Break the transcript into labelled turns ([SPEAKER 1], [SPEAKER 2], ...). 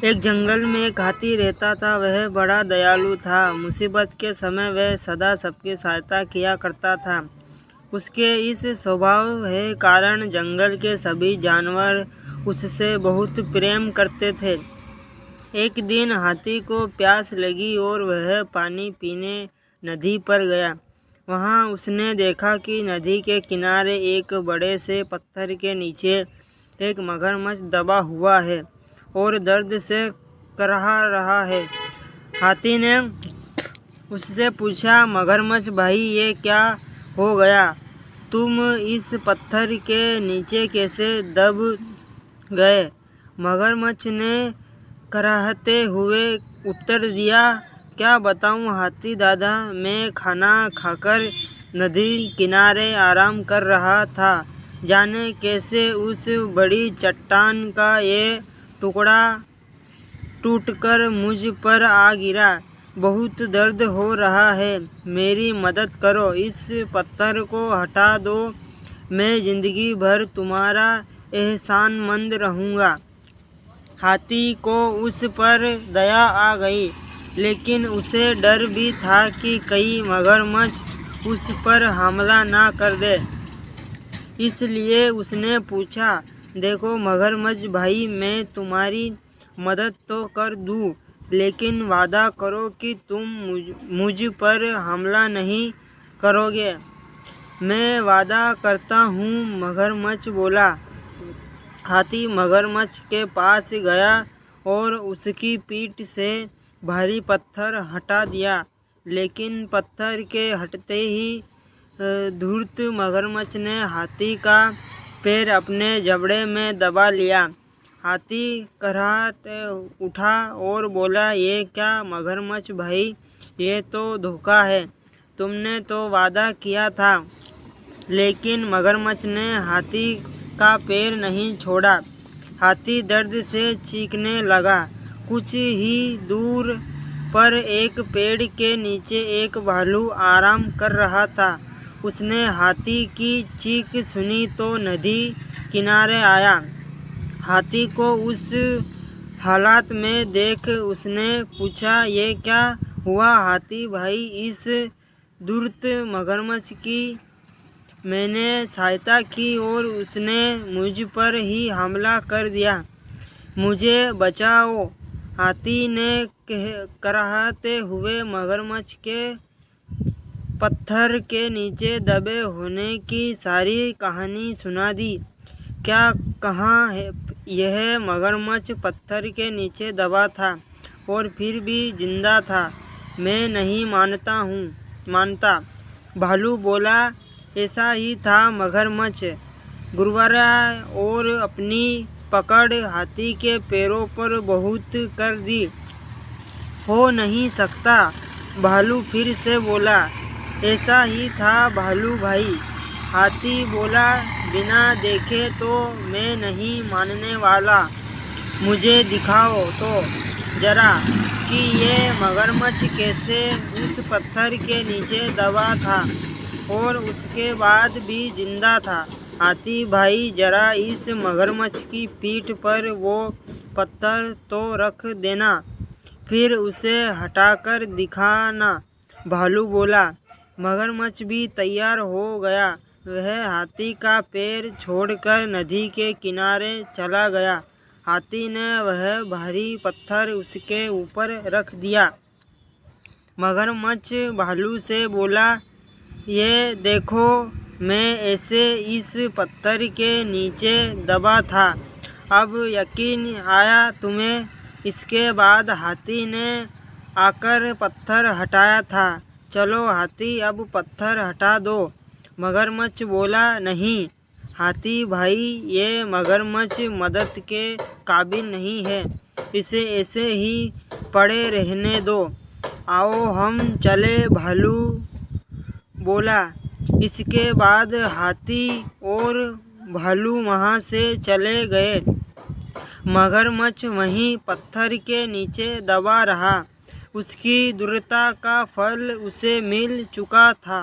[SPEAKER 1] एक जंगल में एक हाथी रहता था। वह बड़ा दयालु था। मुसीबत के समय वह सदा सबकी सहायता किया करता था। उसके इस स्वभाव के कारण जंगल के सभी जानवर उससे बहुत प्रेम करते थे। एक दिन हाथी को प्यास लगी और वह पानी पीने नदी पर गया। वहाँ उसने देखा कि नदी के किनारे एक बड़े से पत्थर के नीचे एक मगरमच्छ दबा हुआ है और दर्द से कराह रहा है। हाथी ने उससे पूछा, मगरमच्छ भाई, ये क्या हो गया? तुम इस पत्थर के नीचे कैसे दब गए? मगरमच्छ ने कराहते हुए उत्तर दिया, क्या बताऊं हाथी दादा, मैं खाना खाकर नदी किनारे आराम कर रहा था। जाने कैसे उस बड़ी चट्टान का ये टुकड़ा टूटकर मुझ पर आ गिरा। बहुत दर्द हो रहा है। मेरी मदद करो, इस पत्थर को हटा दो। मैं जिंदगी भर तुम्हारा एहसानमंद रहूँगा। हाथी को उस पर दया आ गई, लेकिन उसे डर भी था कि कई मगरमच्छ उस पर हमला ना कर दे। इसलिए उसने पूछा, देखो मगरमच्छ भाई, मैं तुम्हारी मदद तो कर दूँ, लेकिन वादा करो कि तुम मुझ पर हमला नहीं करोगे। मैं वादा करता हूँ, मगरमच्छ बोला। हाथी मगरमच्छ के पास गया और उसकी पीठ से भारी पत्थर हटा दिया, लेकिन पत्थर के हटते ही धूर्त मगरमच्छ ने हाथी का पैर अपने जबड़े में दबा लिया। हाथी कराहट उठा और बोला, ये क्या मगरमच्छ भाई, ये तो धोखा है। तुमने तो वादा किया था। लेकिन मगरमच्छ ने हाथी का पैर नहीं छोड़ा। हाथी दर्द से चीखने लगा। कुछ ही दूर पर एक पेड़ के नीचे एक भालू आराम कर रहा था। उसने हाथी की चीख सुनी तो नदी किनारे आया। हाथी को उस हालात में देख उसने पूछा, ये क्या हुआ हाथी भाई? इस धूर्त मगरमच्छ की मैंने सहायता की और उसने मुझ पर ही हमला कर दिया। मुझे बचाओ। हाथी ने कराहते हुए मगरमच्छ के पत्थर के नीचे दबे होने की सारी कहानी सुना दी। क्या कहाँ है? यह मगरमच्छ पत्थर के नीचे दबा था और फिर भी जिंदा था। मैं नहीं मानता। भालू बोला, ऐसा ही था मगरमच्छ गुर्राया और अपनी पकड़ हाथी के पैरों पर बहुत कर दी। हो नहीं सकता। भालू फिर से बोला, ऐसा ही था भालू भाई। हाथी बोला, बिना देखे तो मैं नहीं मानने वाला। मुझे दिखाओ तो जरा कि ये मगरमच्छ कैसे उस पत्थर के नीचे दबा था और उसके बाद भी जिंदा था। हाथी भाई, जरा इस मगरमच्छ की पीठ पर वो पत्थर तो रख देना, फिर उसे हटाकर दिखाना। भालू बोला। मगरमच्छ भी तैयार हो गया। वह हाथी का पैर छोड़कर नदी के किनारे चला गया। हाथी ने वह भारी पत्थर उसके ऊपर रख दिया। मगरमच्छ भालू से बोला, ये देखो, मैं ऐसे इस पत्थर के नीचे दबा था। अब यकीन आया तुम्हें? इसके बाद हाथी ने आकर पत्थर हटाया था। चलो हाथी, अब पत्थर हटा दो। मगरमच्छ बोला, नहीं हाथी भाई, ये मगरमच्छ मदद के काबिल नहीं है। इसे ऐसे ही पड़े रहने दो। आओ हम चले, भालू बोला। इसके बाद हाथी और भालू वहाँ से चले गए। मगरमच्छ वहीं पत्थर के नीचे दबा रहा। उसकी दृढ़ता का फल उसे मिल चुका था।